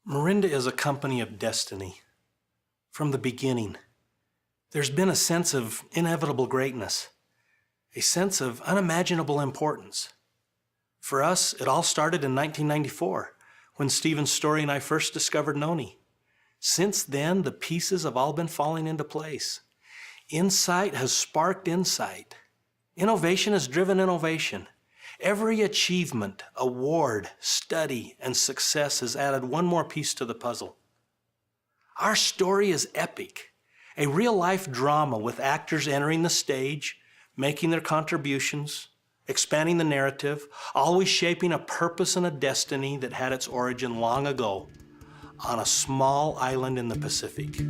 Morinda is a company of destiny. From the beginning, there's been a sense of inevitable greatness, a sense of unimaginable importance. For us, it all started in 1994, when Stephen Story and I first discovered Noni. Since then, the pieces have all been falling into place. Insight has sparked insight. Innovation has driven innovation. Every achievement, award, study, and success has added one more piece to the puzzle. Our story is epic, a real-life drama with actors entering the stage, making their contributions, expanding the narrative, always shaping a purpose and a destiny that had its origin long ago on a small island in the Pacific.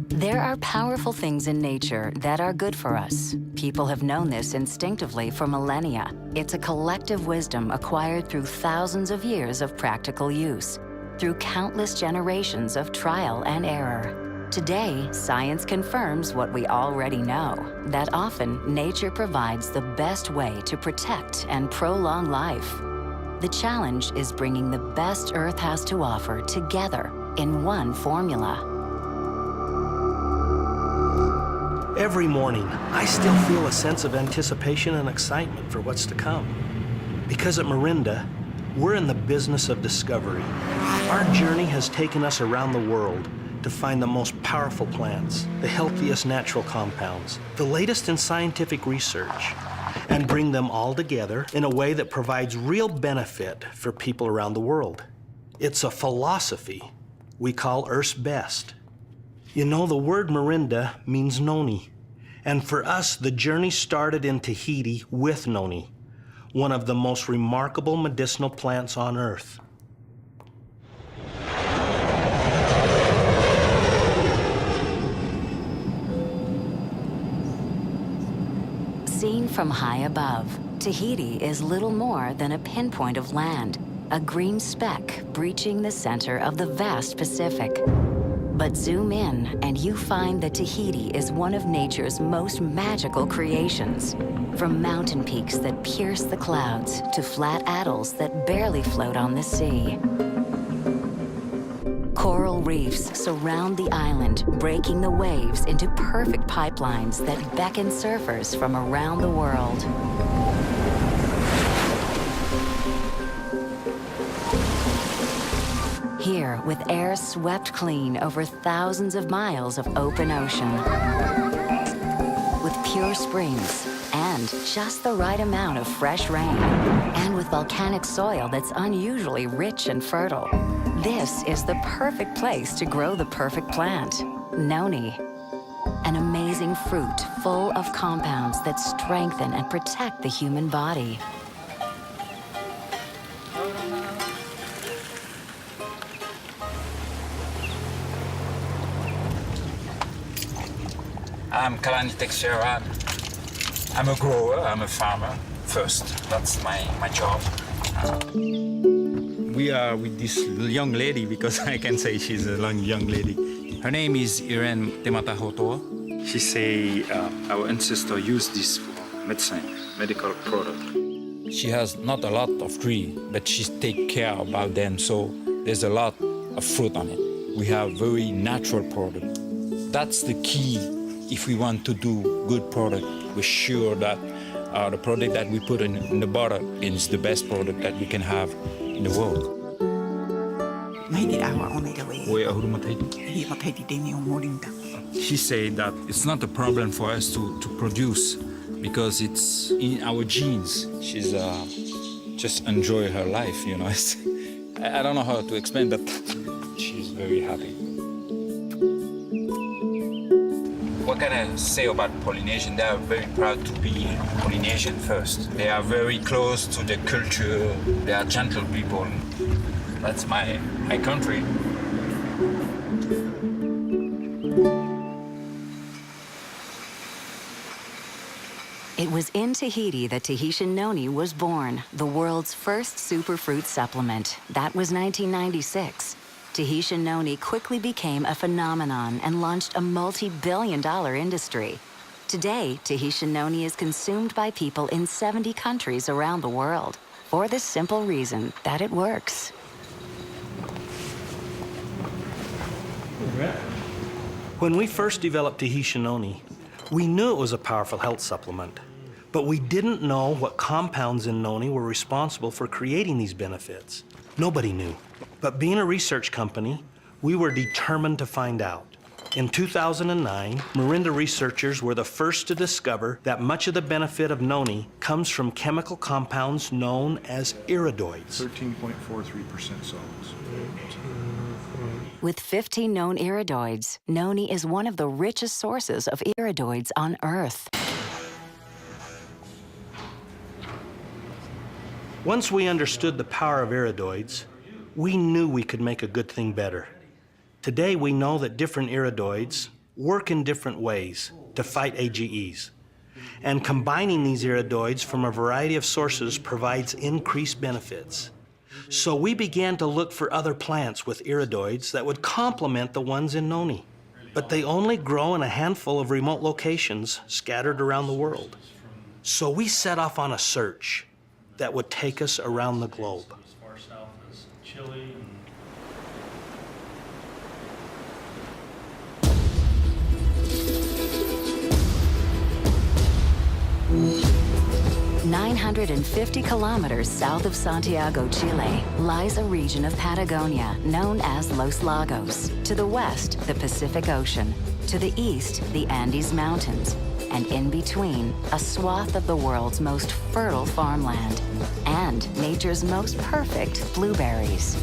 There are powerful things in nature that are good for us. People have known this instinctively for millennia. It's a collective wisdom acquired through thousands of years of practical use, through countless generations of trial and error. Today, science confirms what we already know, that often nature provides the best way to protect and prolong life. The challenge is bringing the best Earth has to offer together in one formula. Every morning, I still feel a sense of anticipation and excitement for what's to come. Because at Morinda, we're in the business of discovery. Our journey has taken us around the world to find the most powerful plants, the healthiest natural compounds, the latest in scientific research, and bring them all together in a way that provides real benefit for people around the world. It's a philosophy we call Earth's Best. You know, the word Morinda means Noni. And for us, the journey started in Tahiti with Noni, one of the most remarkable medicinal plants on Earth. Seen from high above, Tahiti is little more than a pinpoint of land, a green speck breaching the center of the vast Pacific. But zoom in, and you find that Tahiti is one of nature's most magical creations. From mountain peaks that pierce the clouds to flat atolls that barely float on the sea. Coral reefs surround the island, breaking the waves into perfect pipelines that beckon surfers from around the world. Here, with air swept clean over thousands of miles of open ocean. With pure springs and just the right amount of fresh rain. And with volcanic soil that's unusually rich and fertile. This is the perfect place to grow the perfect plant, Noni. An amazing fruit full of compounds that strengthen and protect the human body. I'm Kalani Texera. I'm a grower, I'm a farmer first. That's my job. We are with this young lady because I can say she's a young lady. Her name is Irene Tematahotoa. She say our ancestors used this for medicine, medical product. She has not a lot of tree, but she take care about them, so there's a lot of fruit on it. We have very natural product. That's the key. If we want to do good product, we're sure that the product that we put in the bottle is the best product that we can have in the world. She said that it's not a problem for us to produce because it's in our genes. She's just enjoy her life, you know. I don't know how to explain, but she's very happy. What can I say about Polynesian? They are very proud to be Polynesian first. They are very close to the culture. They are gentle people. That's my country. It was in Tahiti that Tahitian Noni was born, the world's first superfruit supplement. That was 1996. Tahitian Noni quickly became a phenomenon and launched a multi-billion-dollar industry. Today, Tahitian Noni is consumed by people in 70 countries around the world for the simple reason that it works. When we first developed Tahitian noni, we knew it was a powerful health supplement, but we didn't know what compounds in noni were responsible for creating these benefits. Nobody knew. But being a research company, we were determined to find out. In 2009, Marinda researchers were the first to discover that much of the benefit of noni comes from chemical compounds known as iridoids. 13.43% solids. With 15 known iridoids, noni is one of the richest sources of iridoids on Earth. Once we understood the power of iridoids, we knew we could make a good thing better. Today, we know that different iridoids work in different ways to fight AGEs. And combining these iridoids from a variety of sources provides increased benefits. So we began to look for other plants with iridoids that would complement the ones in noni. But they only grow in a handful of remote locations scattered around the world. So we set off on a search that would take us around the globe. As far south as Chile and 950 kilometers south of Santiago, Chile, lies a region of Patagonia known as Los Lagos. To the west, the Pacific Ocean. To the east, the Andes Mountains. And in between, a swath of the world's most fertile farmland. And nature's most perfect blueberries.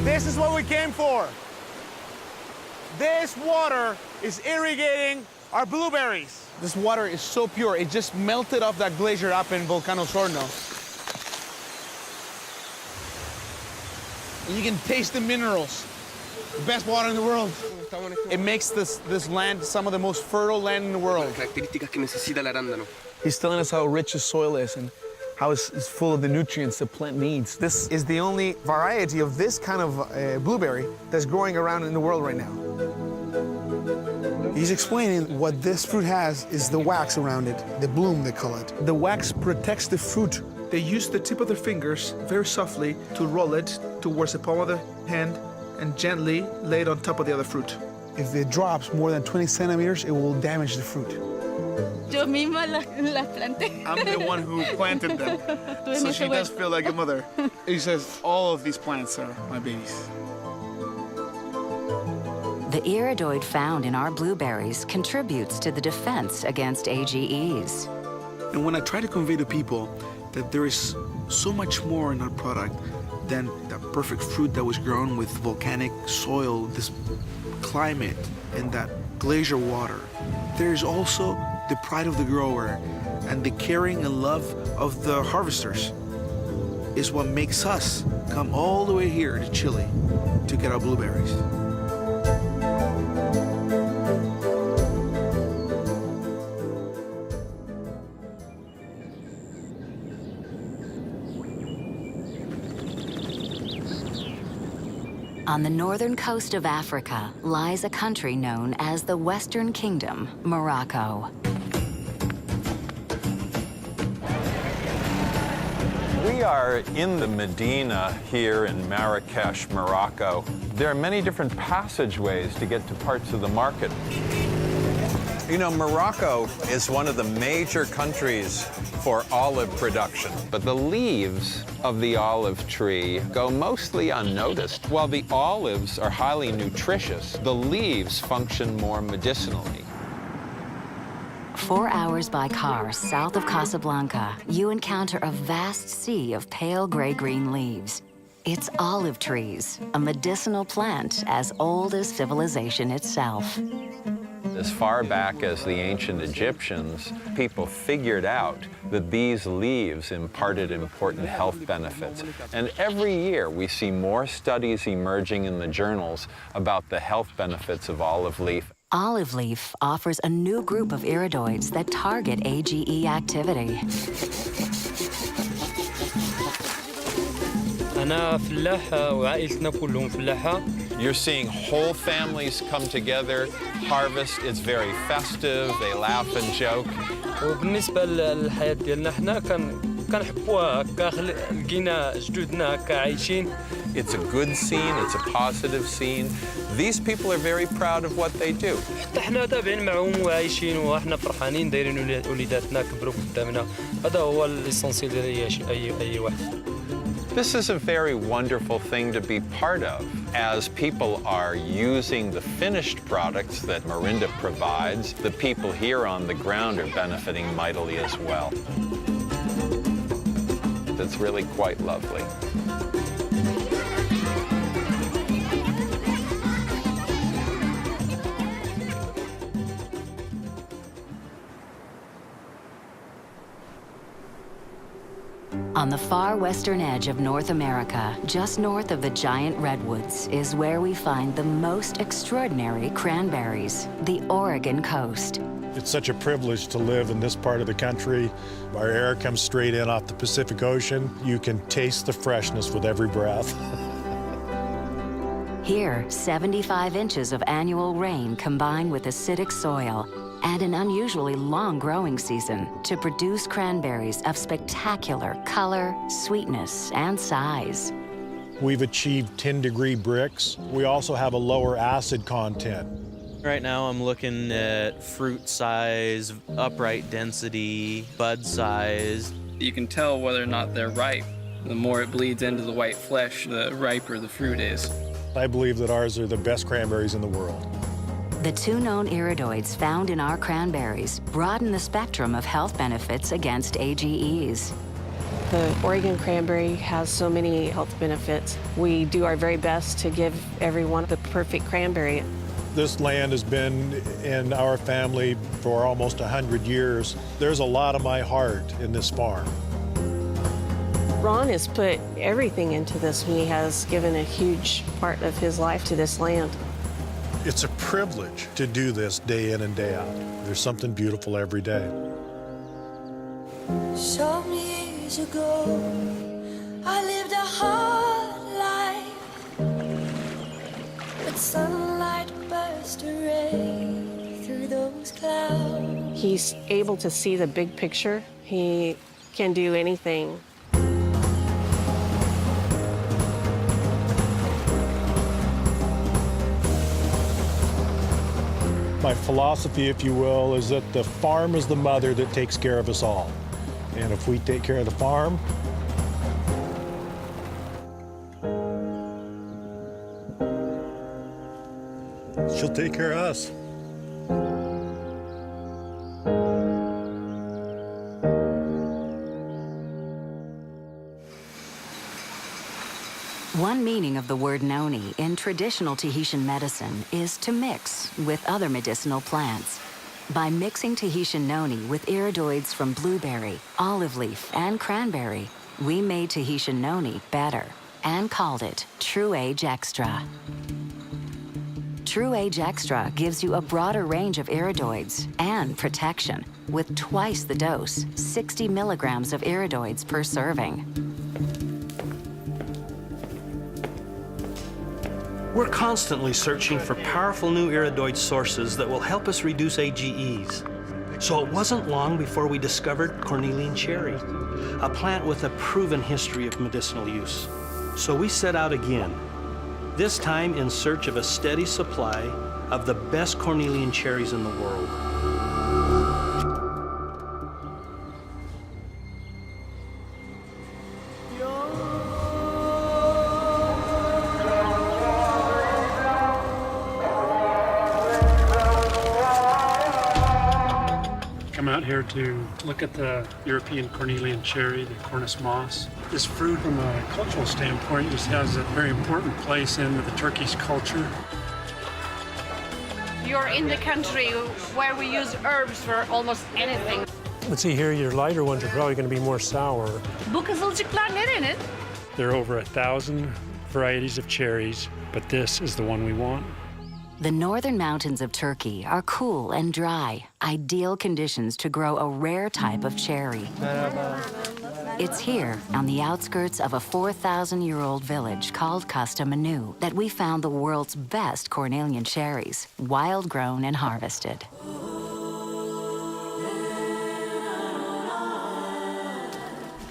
This is what we came for. This water is irrigating our blueberries. This water is so pure, it just melted off that glacier up in Volcano Sorno. You can taste the minerals. The best water in the world. It makes this land some of the most fertile land in the world. He's telling us how rich the soil is and how it's full of the nutrients the plant needs. This is the only variety of this kind of blueberry that's growing around in the world right now. He's explaining what this fruit has is the wax around it, the bloom, they call it. The wax protects the fruit. They use the tip of their fingers very softly to roll it towards the palm of the hand and gently lay it on top of the other fruit. If it drops more than 20 centimeters, it will damage the fruit. Yo misma las planté. I'm the one who planted them, so she does feel like a mother. He says, all of these plants are my babies. The iridoid found in our blueberries contributes to the defense against AGEs. And when I try to convey to people that there is so much more in our product than that perfect fruit that was grown with volcanic soil, this climate, and that glacier water, there is also the pride of the grower and the caring and love of the harvesters is what makes us come all the way here to Chile to get our blueberries. On the northern coast of Africa lies a country known as the Western Kingdom, Morocco. We are in the Medina here in Marrakesh, Morocco. There are many different passageways to get to parts of the market. You know, Morocco is one of the major countries for olive production, but the leaves of the olive tree go mostly unnoticed. While the olives are highly nutritious, the leaves function more medicinally. 4 hours by car south of Casablanca, you encounter a vast sea of pale gray-green leaves. It's olive trees, a medicinal plant as old as civilization itself. As far back as the ancient Egyptians, people figured out that these leaves imparted important health benefits. And every year we see more studies emerging in the journals about the health benefits of olive leaf. Olive leaf offers a new group of iridoids that target AGE activity. أنا فلاح وعائلتنا كلهم فلاحة. You're seeing whole families come together, harvest. It's very festive, they laugh and joke. وبالنسبة للحياة ديالنا حنا كنحبوها هكا لقينا جدودنا هكا عايشين It's a good scene, it's a positive scene. These people are very proud of what they do. حتى احنا تابعين معهم وعايشين واحنا فرحانين دايرين وليداتنا كبروا قدامنا. هذا هو الاسونسيال ديال اي واحد. This is a very wonderful thing to be part of, as people are using the finished products that Marinda provides. The people here on the ground are benefiting mightily as well. It's really quite lovely. On the far western edge of North America, just north of the giant redwoods, is where we find the most extraordinary cranberries, the Oregon coast. It's such a privilege to live in this part of the country. Our air comes straight in off the Pacific Ocean. You can taste the freshness with every breath. Here, 75 inches of annual rain combine with acidic soil and an unusually long growing season to produce cranberries of spectacular color, sweetness, and size. We've achieved 10-degree bricks. We also have a lower acid content. Right now I'm looking at fruit size, upright density, bud size. You can tell whether or not they're ripe. The more it bleeds into the white flesh, the riper the fruit is. I believe that ours are the best cranberries in the world. The two known iridoids found in our cranberries broaden the spectrum of health benefits against AGEs. The Oregon cranberry has so many health benefits. We do our very best to give everyone the perfect cranberry. This land has been in our family for almost 100 years. There's a lot of my heart in this farm. Ron has put everything into this. He has given a huge part of his life to this land. It's a privilege to do this day in and day out. There's something beautiful every day. Some years ago, I lived a hard life, with sunlight burst a ray through those clouds. He's able to see the big picture. He can do anything. My philosophy, if you will, is that the farm is the mother that takes care of us all. And if we take care of the farm, she'll take care of us. One meaning of the word noni in traditional Tahitian medicine is to mix with other medicinal plants. By mixing Tahitian noni with iridoids from blueberry, olive leaf, and cranberry, we made Tahitian noni better and called it True Age Extra. True Age Extra gives you a broader range of iridoids and protection with twice the dose, 60 milligrams of iridoids per serving. We're constantly searching for powerful new iridoid sources that will help us reduce AGEs. So it wasn't long before we discovered cornelian cherry, a plant with a proven history of medicinal use. So we set out again, this time in search of a steady supply of the best cornelian cherries in the world. Come out here to look at the European cornelian cherry, the Cornus moss. This fruit, from a cultural standpoint, just has a very important place in the Turkish culture. You're in the country where we use herbs for almost anything. Let's see here, your lighter ones are probably going to be more sour. Bu kızılcıklar nerenin? There are over 1,000 varieties of cherries, but this is the one we want. The northern mountains of Turkey are cool and dry, ideal conditions to grow a rare type of cherry. It's here, on the outskirts of a 4,000-year-old village called Kastamonu, that we found the world's best cornelian cherries, wild-grown and harvested.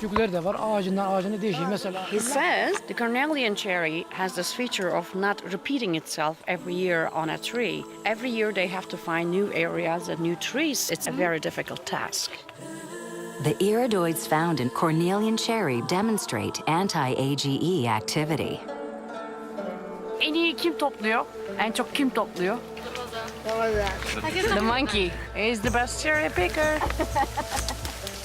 küçükleri de var. Ağacından ağacına değişiyor mesela. He says the cornelian cherry has this feature of not repeating itself every year on a tree. Every year they have to find new areas and new trees. It's a very difficult task. The iridoids found in cornelian cherry demonstrate anti-AGE activity. En iyi kim topluyor? En çok kim topluyor? The monkey is the best cherry picker.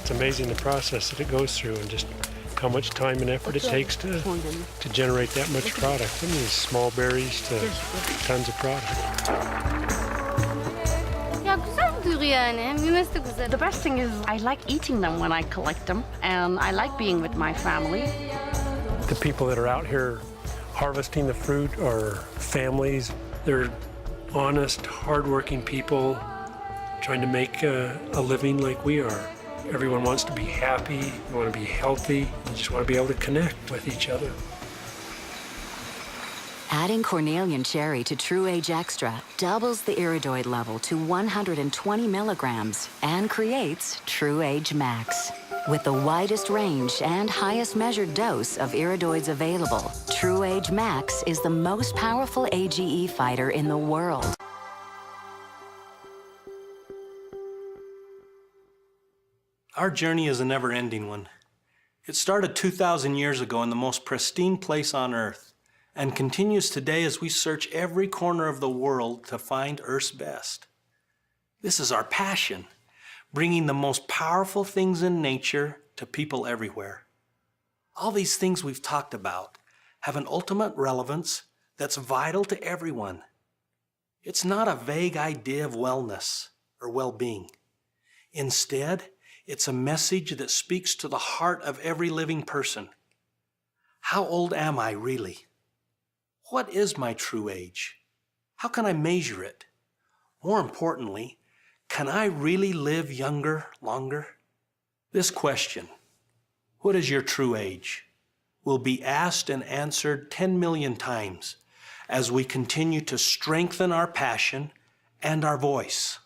It's amazing the process that it goes through and just how much time and effort it takes to generate that much product. I mean, small berries to tons of product. Ya güzel bir duygu yani. Büyümesi de güzel. The best thing is I like eating them when I collect them, and I like being with my family. The people that are out here harvesting the fruit are families. They're honest, hardworking people trying to make a living like we are. Everyone wants to be happy, you want to be healthy, you just want to be able to connect with each other. Adding cornelian cherry to True Age Extra doubles the iridoid level to 120 milligrams and creates True Age Max. With the widest range and highest measured dose of iridoids available, True Age Max is the most powerful AGE fighter in the world. Our journey is a never-ending one. It started 2,000 years ago in the most pristine place on Earth and continues today as we search every corner of the world to find Earth's best. This is our passion, bringing the most powerful things in nature to people everywhere. All these things we've talked about have an ultimate relevance that's vital to everyone. It's not a vague idea of wellness or well-being. Instead, it's a message that speaks to the heart of every living person. How old am I really? What is my true age? How can I measure it? More importantly, can I really live younger, longer? This question, what is your true age, will be asked and answered 10 million times as we continue to strengthen our passion and our voice.